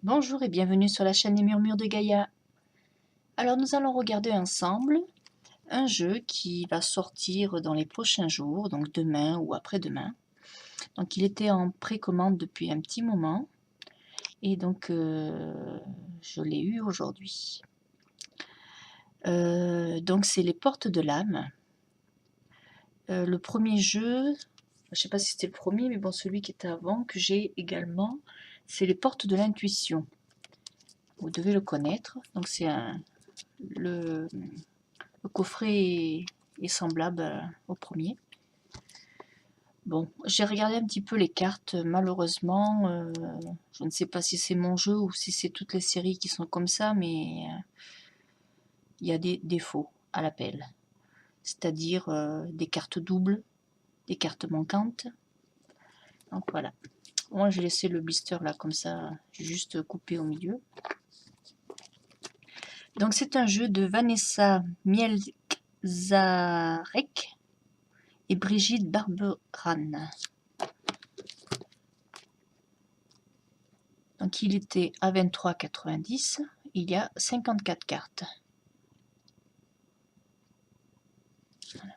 Bonjour et bienvenue sur la chaîne des Murmures de Gaïa. Alors nous allons regarder ensemble un jeu qui va sortir dans les prochains jours, donc demain ou après-demain. Donc il était en précommande depuis un petit moment et donc je l'ai eu aujourd'hui. Donc c'est les Portes de l'âme. Le premier jeu, je ne sais pas si c'était le premier, mais bon celui qui était avant que j'ai également, c'est les Portes de l'intuition. Vous devez le connaître. Donc c'est le coffret est semblable au premier. Bon, j'ai regardé un petit peu les cartes. Malheureusement, je ne sais pas si c'est mon jeu ou si c'est toutes les séries qui sont comme ça, mais il y a des défauts à l'appel. C'est-à-dire des cartes doubles, des cartes manquantes. Donc voilà. Moi, j'ai laissé le blister là comme ça, juste coupé au milieu. Donc c'est un jeu de Vanessa Mielczarek et Brigitte Barberan. Donc il était à 23,90. Il y a 54 cartes. Voilà.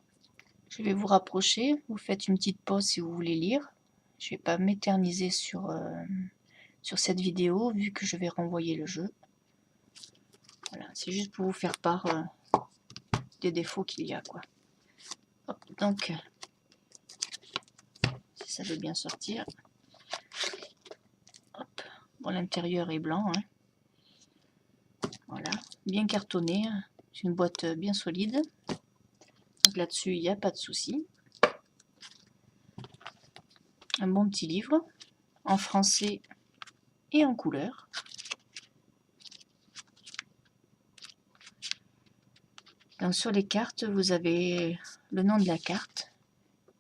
Je vais vous rapprocher. Vous faites une petite pause si vous voulez lire. Je ne vais pas m'éterniser sur cette vidéo vu que je vais renvoyer le jeu. Voilà, c'est juste pour vous faire part des défauts qu'il y a, quoi. Hop, donc, si ça veut bien sortir. Hop. Bon, l'intérieur est blanc. Hein. Voilà, bien cartonné. C'est une boîte bien solide. Donc là-dessus, il n'y a pas de souci. Un bon petit livre en français et en couleur. Donc sur les cartes, vous avez le nom de la carte.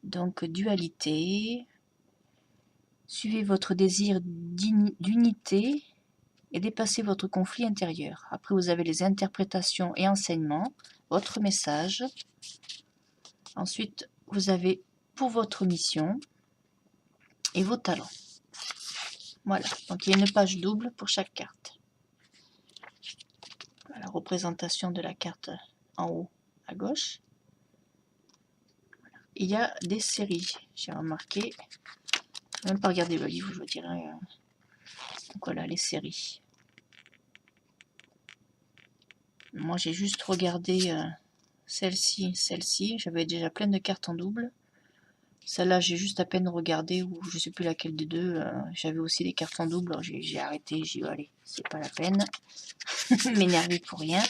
Donc dualité. Suivez votre désir d'unité et dépassez votre conflit intérieur. Après, vous avez les interprétations et enseignements, votre message. Ensuite, vous avez pour votre mission et vos talents. Voilà, donc il y a une page double pour chaque carte. La représentation de la carte en haut à gauche. Il y a des séries, j'ai remarqué. Je n'ai même pas regardé le livre, je vous dirais. Donc voilà, les séries. Moi, j'ai juste regardé celle-ci. J'avais déjà plein de cartes en double. Celle-là, j'ai juste à peine regardé, ou je ne sais plus laquelle des deux. J'avais aussi des cartes en double, alors j'ai arrêté. J'ai dit, allez, c'est pas la peine. M'énerver pour rien.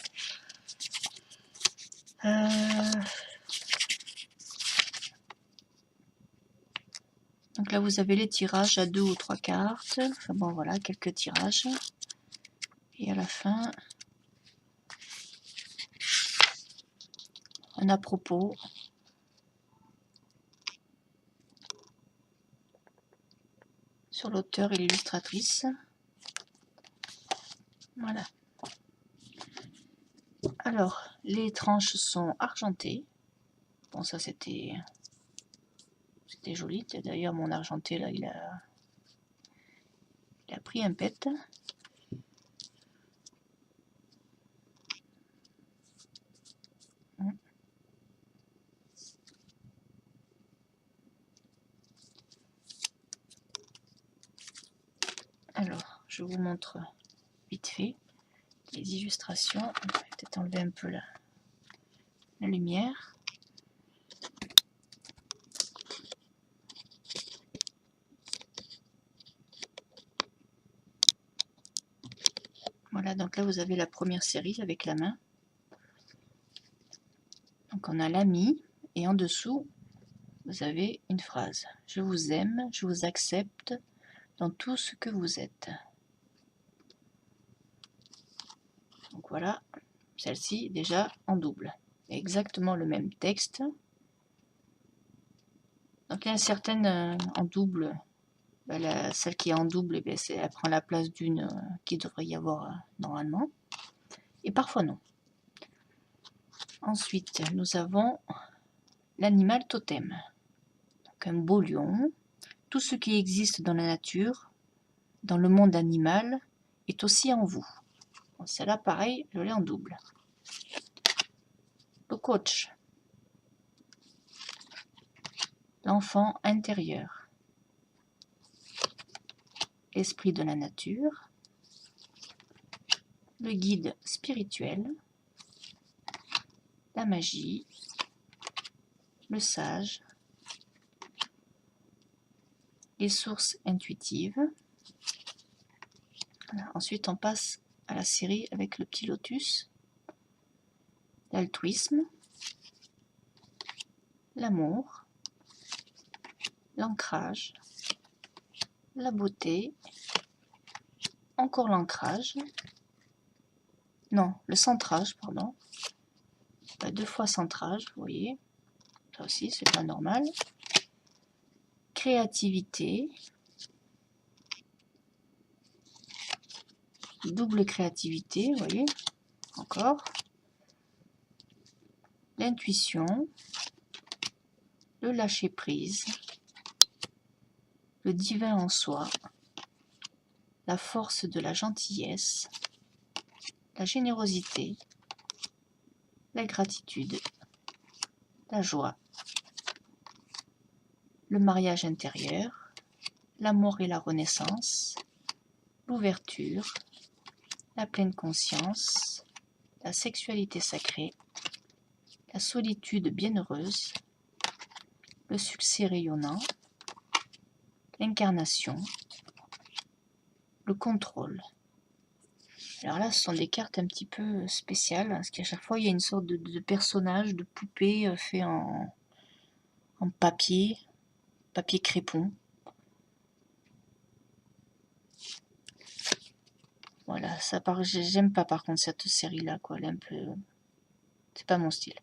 Donc là, vous avez les tirages à 2 ou 3 cartes. Enfin bon, voilà, quelques tirages. Et à la fin, un à propos. Sur l'auteur et l'illustratrice. Voilà. Alors, les tranches sont argentées. Bon, ça c'était joli. D'ailleurs, mon argenté, là, il a pris un pet. Alors, je vous montre vite fait les illustrations. On va peut-être enlever un peu la lumière. Voilà, donc là vous avez la première série avec la main. Donc on a l'ami et en dessous vous avez une phrase. Je vous aime, je vous accepte dans tout ce que vous êtes. Donc voilà, celle-ci déjà en double. Exactement le même texte. Donc il y a certaines en double. Celle qui est en double, elle prend la place d'une qui devrait y avoir normalement. Et parfois non. Ensuite, nous avons l'animal totem. Donc un beau lion. Tout ce qui existe dans la nature, dans le monde animal, est aussi en vous. Celle-là, pareil, je l'ai en double. Le coach. L'enfant intérieur. L'esprit de la nature. Le guide spirituel. La magie. Le sage. Les sources intuitives. Voilà. Ensuite, on passe à la série avec le petit lotus. L'altruisme. L'amour. L'ancrage. La beauté. Encore l'ancrage. Non, le centrage, pardon. 2 fois centrage, vous voyez. Ça aussi, c'est pas normal. Créativité. Double créativité, vous voyez. Encore. L'intuition. Le lâcher prise. Le divin en soi. La force de la gentillesse. La générosité. La gratitude. La joie. Le mariage intérieur. L'amour et la renaissance. L'ouverture. La pleine conscience. La sexualité sacrée. La solitude bienheureuse. Le succès rayonnant. L'incarnation. Le contrôle. Alors là, ce sont des cartes un petit peu spéciales, parce qu'à chaque fois, il y a une sorte de personnage, de poupée fait en papier crépon. Voilà, ça j'aime pas par contre cette série-là, quoi. Elle est un peu... C'est pas mon style.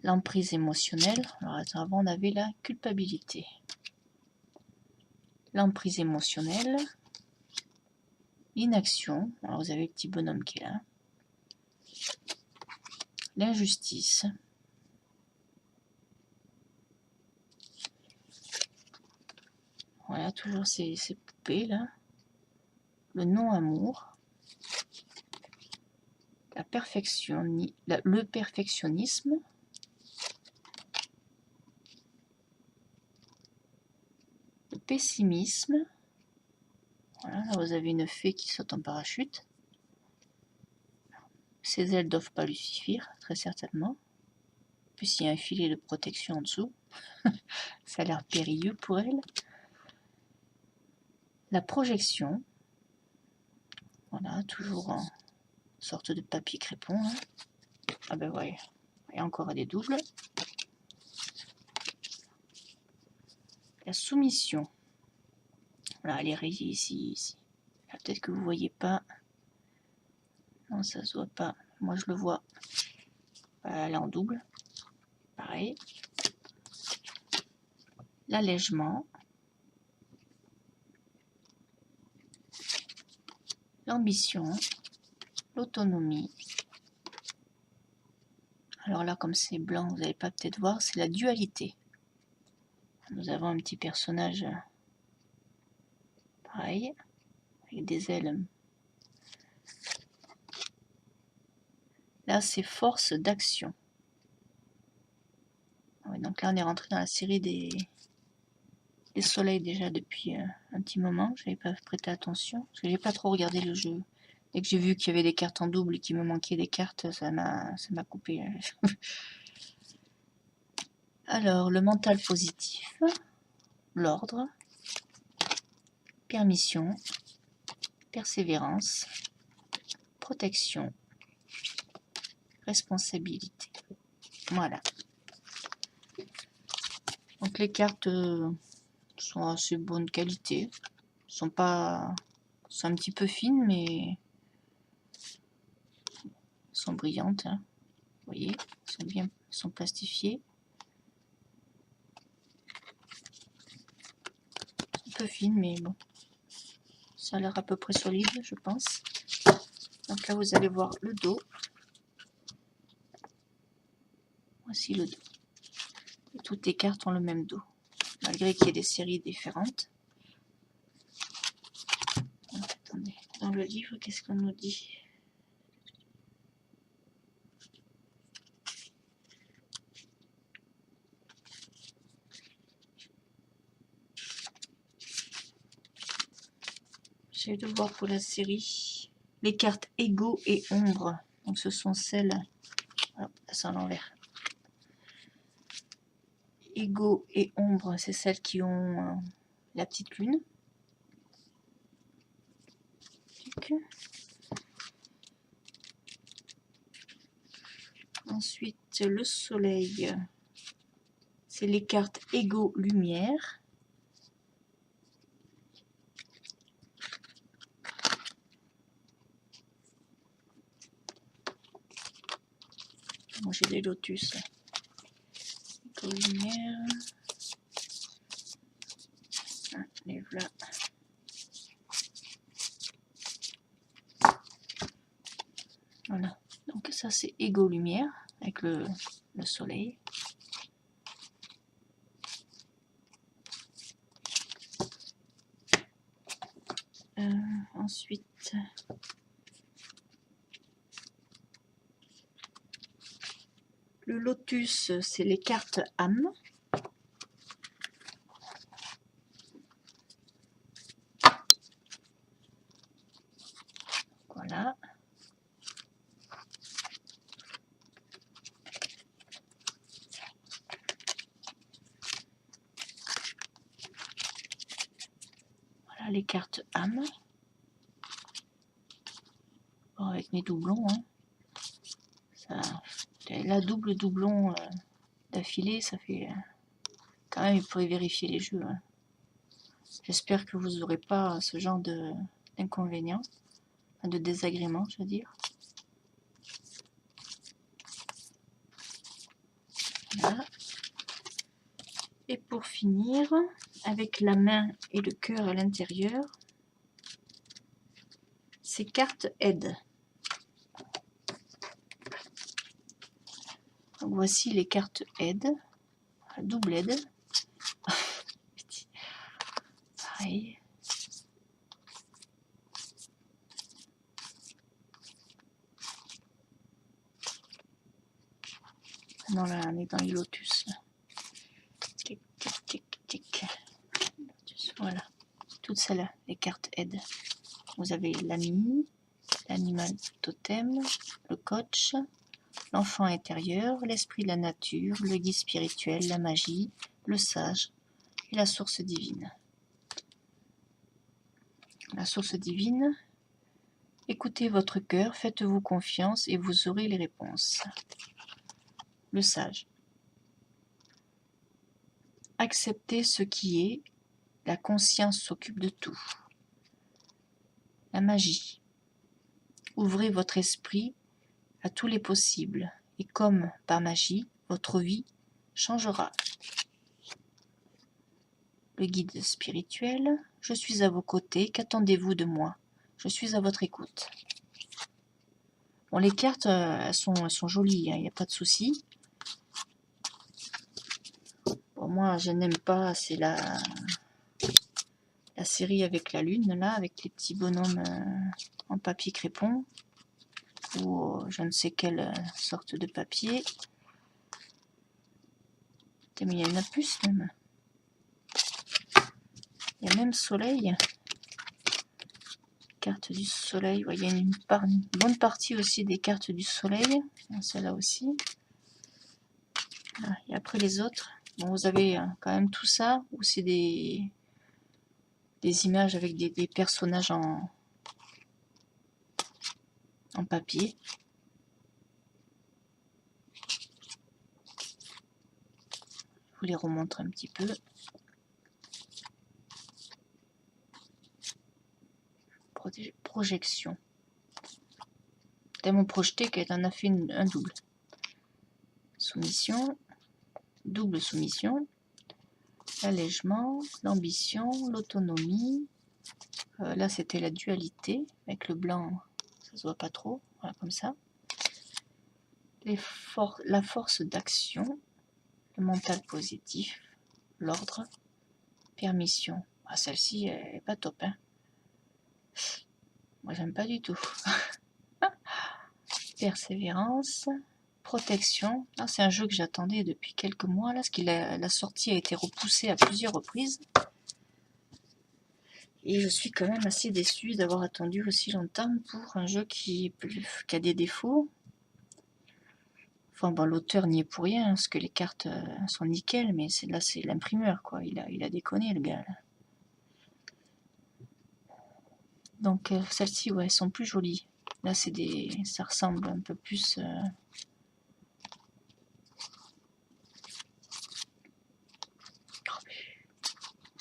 L'emprise émotionnelle. Alors attends, avant on avait la culpabilité. L'emprise émotionnelle. L'inaction. Alors vous avez le petit bonhomme qui est là. L'injustice. Voilà, toujours ces poupées là. Le non-amour. Le perfectionnisme. Le pessimisme. Voilà, là vous avez une fée qui saute en parachute. Ses ailes ne doivent pas lui suffire, très certainement. Puis il y a un filet de protection en dessous. Ça a l'air périlleux pour elle. La projection. Voilà, toujours en sorte de papier crépon. Hein. Ah ben ouais, et encore des doubles. La soumission. Voilà, elle est rayée ici. Peut-être que vous ne voyez pas. Non, ça se voit pas. Moi, je le vois. Elle est en double. Pareil. L'allègement. L'ambition. L'autonomie. Alors là, comme c'est blanc, vous n'allez pas peut-être voir, c'est la dualité. Nous avons un petit personnage pareil, avec des ailes. Là, c'est force d'action. Ouais, donc là, on est rentré dans la série des soleils déjà depuis un petit moment. Je n'avais pas prêté attention, parce que je n'ai pas trop regardé le jeu. Dès que j'ai vu qu'il y avait des cartes en double et qu'il me manquait des cartes, ça m'a coupé. Alors, le mental positif, l'ordre, permission, persévérance, protection, responsabilité. Voilà. Donc les cartes sont assez bonne qualité. Sont un petit peu fines, mais sont brillantes. Hein. Vous voyez, sont plastifiées. Un peu fines, mais bon. Ça a l'air à peu près solide, je pense. Donc là, vous allez voir le dos. Voici le dos. Et toutes les cartes ont le même dos, malgré qu'il y ait des séries différentes. Attendez, dans le livre, qu'est-ce qu'on nous dit? J'ai de voir pour la série les cartes ego et ombre. Donc ce sont celles, alors, c'est à l'envers. Ego et ombre, c'est celles qui ont la petite lune. Ensuite, le soleil, c'est les cartes ego lumière. Moi j'ai des lotus. Ego lumière. Ah, les voilà. Voilà. Donc ça c'est ego lumière avec le soleil. Ensuite, le lotus, c'est les cartes âme. Voilà. Voilà les cartes âme. Bon, avec mes doublons, hein. Ça, la double doublon d'affilée, ça fait... quand même, il faudrait vérifier les jeux. Hein. J'espère que vous n'aurez pas ce genre d'inconvénients, de désagréments, je veux dire. Voilà. Et pour finir, avec la main et le cœur à l'intérieur, ces cartes aident. Donc voici les cartes aide, double aide. Pareil. Non, là, on est dans les lotus. Tic, tic, tic, tic. Lotus, voilà. Toutes celles-là, les cartes aide. Vous avez l'ami, l'animal totem, le coach, l'enfant intérieur, l'esprit de la nature, le guide spirituel, la magie, le sage et la source divine. La source divine, écoutez votre cœur, faites-vous confiance et vous aurez les réponses. Le sage, acceptez ce qui est, la conscience s'occupe de tout. La magie, ouvrez votre esprit à tous les possibles et comme par magie, votre vie changera. Le guide spirituel, je suis à vos côtés, qu'attendez-vous de moi? Je suis à votre écoute. Bon, les cartes, elles sont jolies, hein, il n'y a pas de souci. Bon, moi, je n'aime pas, c'est la série avec la lune, là, avec les petits bonhommes en papier crépon, ou je ne sais quelle sorte de papier. Mais il y en a plus, même. Il y a même soleil. Carte du soleil. Ouais, il y a une bonne partie aussi des cartes du soleil. Celle-là aussi. Voilà. Et après les autres. Bon, vous avez quand même tout ça. Ou c'est des images avec des personnages en papier. Je vous les remontre un petit peu. Projection. Tellement projeté qu'elle en a fait un double. Soumission, double soumission, l'allègement, l'ambition, l'autonomie. Là, c'était la dualité. Avec le blanc, ça se voit pas trop. Voilà, comme ça. La force d'action, le mental positif, l'ordre, permission. Ah, celle-ci, elle est pas top. Hein. Moi, j'aime pas du tout. Persévérance, protection. C'est un jeu que j'attendais depuis quelques mois, là, parce que la sortie a été repoussée à plusieurs reprises. Et je suis quand même assez déçue d'avoir attendu aussi longtemps pour un jeu qui a des défauts. Enfin, bon, l'auteur n'y est pour rien, parce que les cartes sont nickel, mais là, c'est l'imprimeur, quoi. Il a déconné, le gars, là. Donc, celles-ci, ouais, elles sont plus jolies. Là, ça ressemble un peu plus...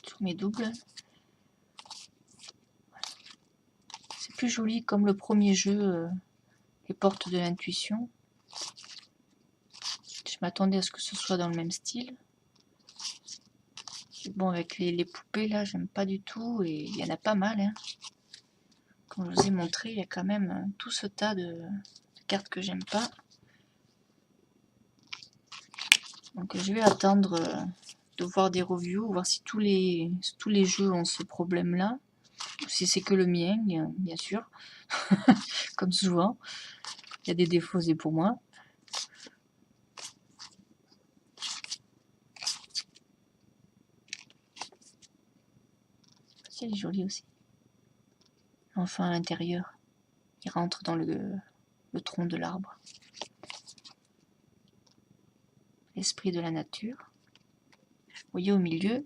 Tous mes doubles. C'est plus joli comme le premier jeu, les portes de l'intuition. Je m'attendais à ce que ce soit dans le même style. Bon, avec les poupées, là, j'aime pas du tout. Et il y en a pas mal, hein. Comme je vous ai montré, il y a quand même tout ce tas de cartes que j'aime pas. Donc je vais attendre de voir des reviews, voir si tous les jeux ont ce problème-là. Ou si c'est que le mien, bien sûr. Comme souvent. Il y a des défauts, c'est pour moi. Elle est jolie aussi. Enfin, à l'intérieur, il rentre dans le tronc de l'arbre. L'esprit de la nature. Vous voyez au milieu,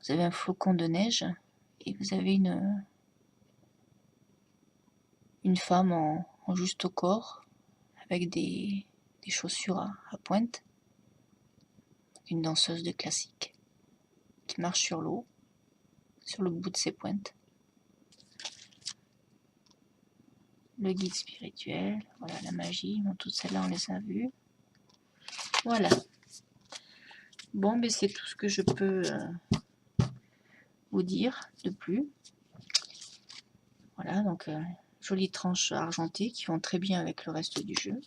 vous avez un flocon de neige et vous avez une femme en juste au corps avec des chaussures à pointe. Une danseuse de classique qui marche sur l'eau, sur le bout de ses pointes. Le guide spirituel, voilà la magie, bon, toutes celles-là on les a vues. Voilà. Bon, mais c'est tout ce que je peux vous dire de plus. Voilà, donc jolies tranches argentées qui vont très bien avec le reste du jeu.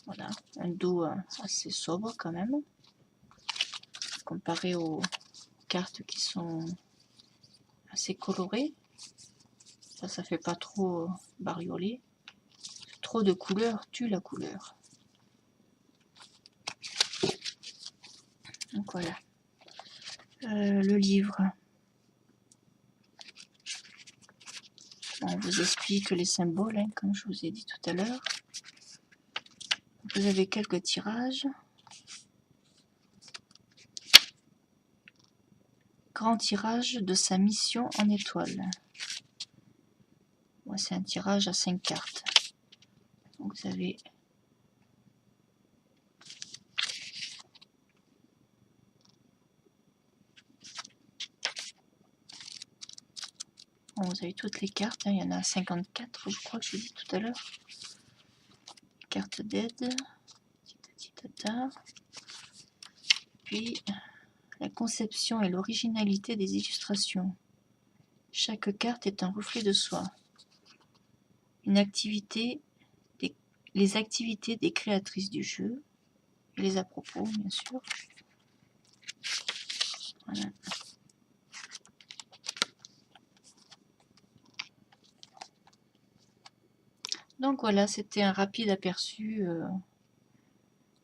Voilà, un dos assez sobre quand même, comparé aux cartes qui sont assez colorées. Ça fait pas trop bariolé. Trop de couleurs tue la couleur. Donc voilà. Le livre. On vous explique les symboles, hein, comme je vous ai dit tout à l'heure. Vous avez quelques tirages. Grand tirage de sa mission en étoile. Moi, c'est un tirage à 5 cartes. Donc vous avez bon, vous avez toutes les cartes, hein, il y en a 54, je crois que je l'ai dit tout à l'heure. Carte d'aide. Puis la conception et l'originalité des illustrations. Chaque carte est un reflet de soi. Une activité, les activités des créatrices du jeu, et les à propos, bien sûr. Voilà. Donc voilà, c'était un rapide aperçu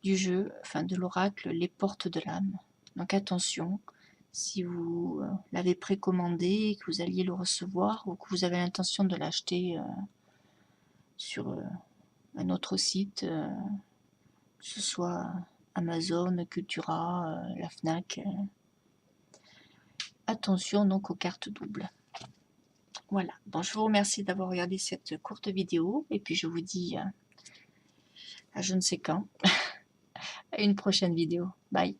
du jeu, enfin de l'oracle Les Portes de l'âme. Donc attention, si vous l'avez précommandé, que vous alliez le recevoir ou que vous avez l'intention de l'acheter sur un autre site, que ce soit Amazon, Cultura, la Fnac, attention donc aux cartes doubles. Voilà, bon, je vous remercie d'avoir regardé cette courte vidéo et puis je vous dis à je ne sais quand, à une prochaine vidéo. Bye.